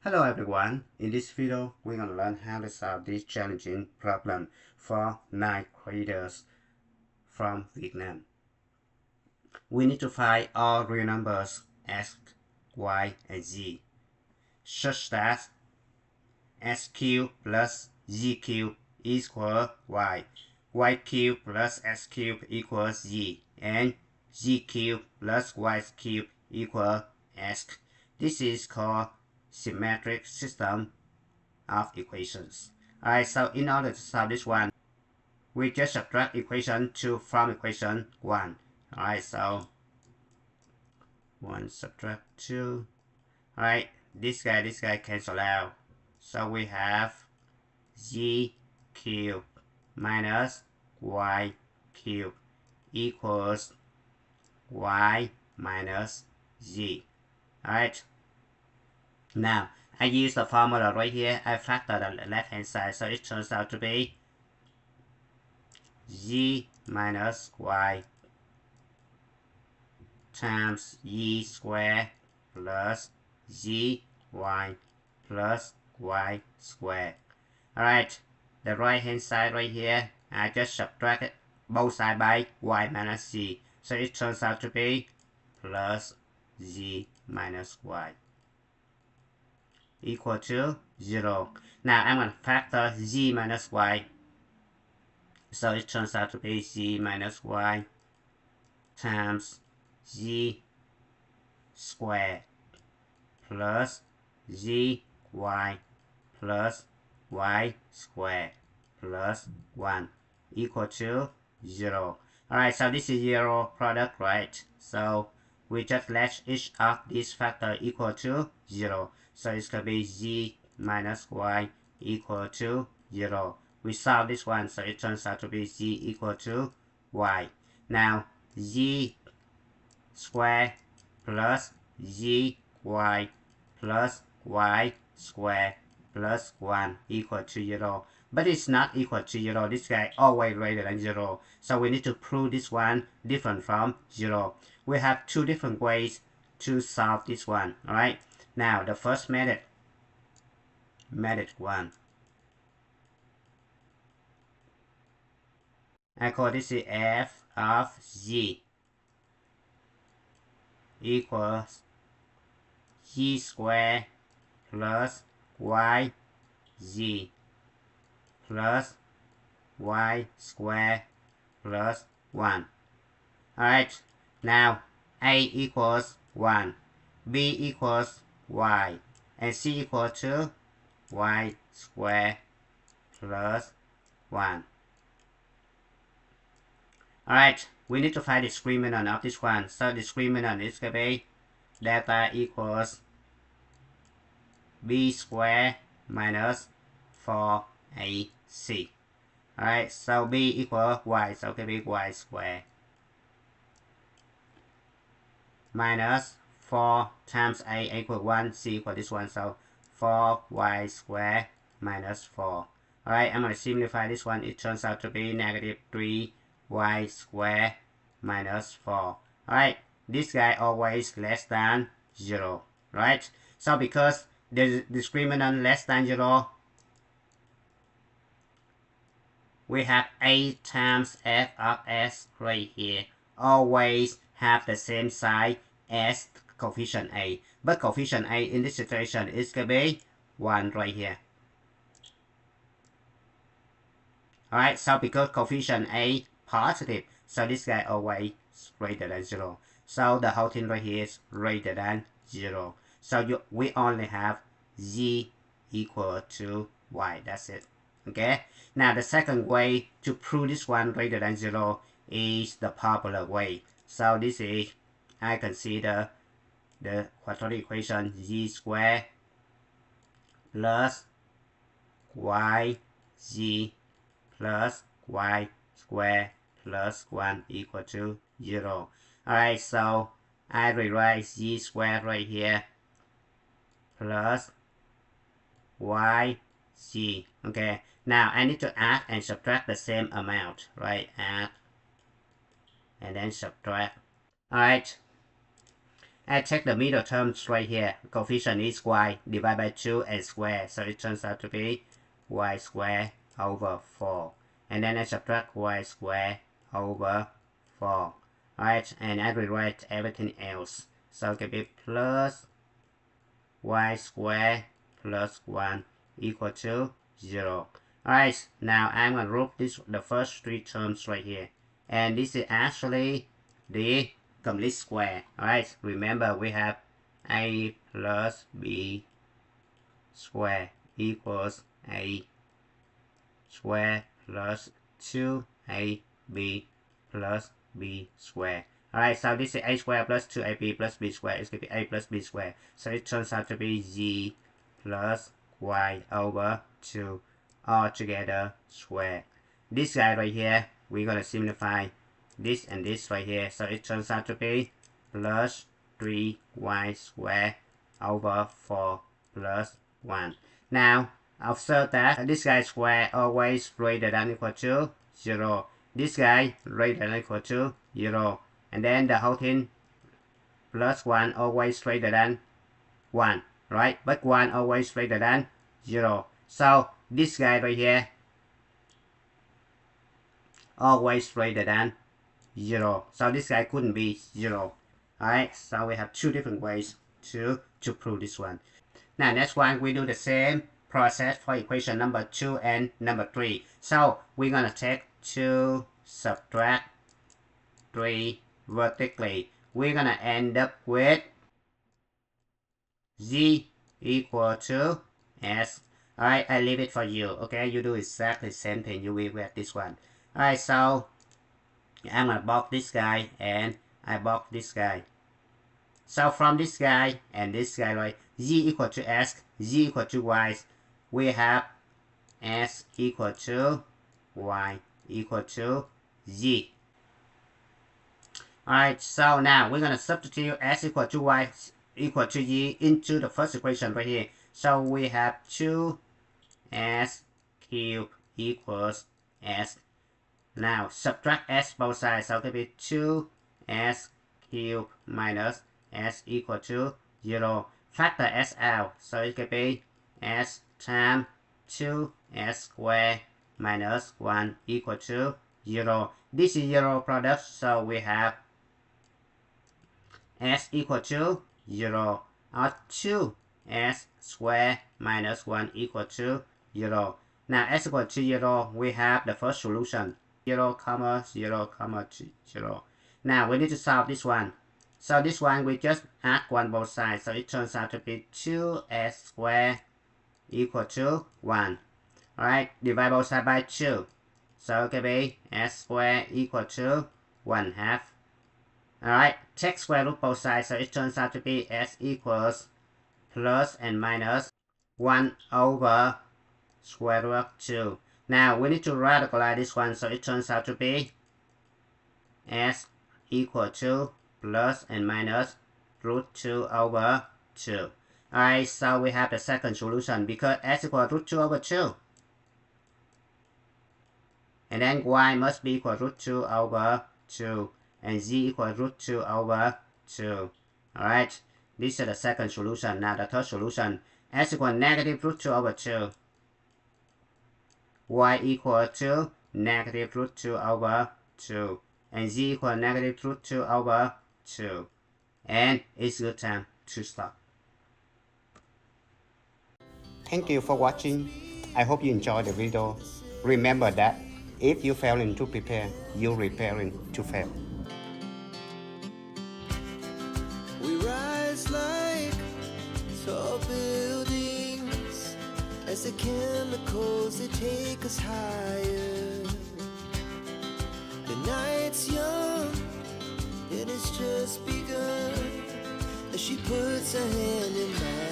Hello everyone, in this video we're going to learn how to solve this challenging problem for 9th graders from Vietnam. We need to find all real numbers x, y, and z such that x cubed plus z cubed equals y cubed plus x cubed equals z, and z cubed plus y cubed equals x. This is called symmetric system of equations. Alright, so in order to solve this one, we just subtract equation 2 from equation 1. Alright, so 1 subtract 2. Alright, this guy cancel out. So we have z cubed minus y cubed equals y minus z. Alright, now I use the formula right here. I factor the left hand side, so it turns out to be z minus y times e squared plus zy plus y squared. Alright, the right hand side right here, I just subtract it both sides by y minus z. So it turns out to be plus z minus y equal to 0. Now I'm going to factor z minus y. So it turns out to be z minus y times z squared plus zy plus y squared plus 1 equal to 0. Alright, so this is 0 product, right? So we just let each of these factors equal to 0. So it's going to be z minus y equal to 0. We solve this one, so it turns out to be z equal to y. Now, z squared plus zy plus y squared plus 1 equal to 0. But it's not equal to 0. This guy always greater than 0. So we need to prove this one different from 0. We have two different ways to solve this one. Alright. Now the first method 1. I call this f of z equals z squared plus y z plus y squared plus 1. Alright, now a equals 1, b equals y, and c equals to y squared plus 1. Alright, we need to find the discriminant of this one. So the discriminant is going to be delta equals b squared minus 4ac. Alright, so b equals y, so it can be y squared minus 4 times a equals 1, c equals this one, so 4y squared minus 4. Alright, I'm going to simplify this one. It turns out to be negative 3y squared minus 4. Alright, this guy always less than 0. Right? So because the discriminant less than 0, we have a times f of s right here. Always have the same sign as coefficient a. But coefficient a in this situation is going to be 1 right here. Alright, so because coefficient a positive, so this guy always greater than 0. So the whole thing right here is greater than 0. So we only have z equal to y. That's it. Okay. Now the second way to prove this one greater than 0 is the popular way. So this is, I consider the quadratic equation z squared plus y z plus y squared plus 1 equal to 0. Alright, so I rewrite z squared right here plus y z. Okay, now I need to add and subtract the same amount, right? Add and then subtract. Alright, I take the middle terms right here. Coefficient is y divided by 2 and square. So it turns out to be y squared over 4. And then I subtract y squared over 4. Alright, and I rewrite everything else. So it can be plus y squared plus 1 equal to 0. Alright, now I'm going to group the first three terms right here. And this is actually the complete square. Alright, remember we have a plus b square equals a square plus 2ab plus b square. Alright, so this is a square plus 2ab plus b square. It's going to be a plus b square. So it turns out to be z plus y over 2 all together square. This guy right here, we're going to simplify this and this right here. So it turns out to be plus 3y squared over 4 plus 1. Now, observe that this guy square always greater than equal to 0. This guy greater than equal to 0. And then the whole thing plus 1 always greater than 1. Right? But 1 always greater than 0. So, this guy right here always greater than 0. So this guy couldn't be 0. Alright, so we have two different ways to prove this one. Now next one, we do the same process for equation number 2 and number 3. So we're going to take 2 subtract 3 vertically. We're going to end up with z equal to s. Alright, I leave it for you. Okay, you do exactly the same thing. You will get this one. Alright, so I'm gonna box this guy and I box this guy. So from this guy and this guy, right, z equal to s, z equal to y, we have s equal to y equal to z. Alright, so now we're gonna substitute s equal to y equal to z into the first equation right here. So we have 2s cubed equals s. Now subtract s both sides, so it will be 2s cubed minus s equal to 0. Factor s out, so it could be s times 2s squared minus 1 equal to 0. This is 0 product, so we have s equal to 0 or 2s squared minus 1 equal to 0. Now s equal to 0, we have the first solution. 0, 0, 0. Now we need to solve this one. So this one we just add 1 both sides. So it turns out to be 2s squared equal to 1. Alright, divide both sides by 2. So it can be s squared equal to 1/2. Alright, take square root both sides. So it turns out to be s equals plus and minus 1 over square root of 2. Now we need to radicalize this one, so it turns out to be s equal to plus and minus root 2 over 2. Alright, so we have the second solution because s equal root 2 over 2. And then y must be equal root 2 over 2. And z equal root 2 over 2. Alright, this is the second solution. Now the third solution, s equal negative root 2 over 2. Y equal to negative root 2 over 2. And z equal negative root 2 over 2. And it's good time to stop. Thank you for watching. I hope you enjoyed the video. Remember that if you failing to prepare, you're preparing to fail. We rise like tall buildings as the chemicals they take us higher. The night's young and it's just begun as she puts her hand in mine.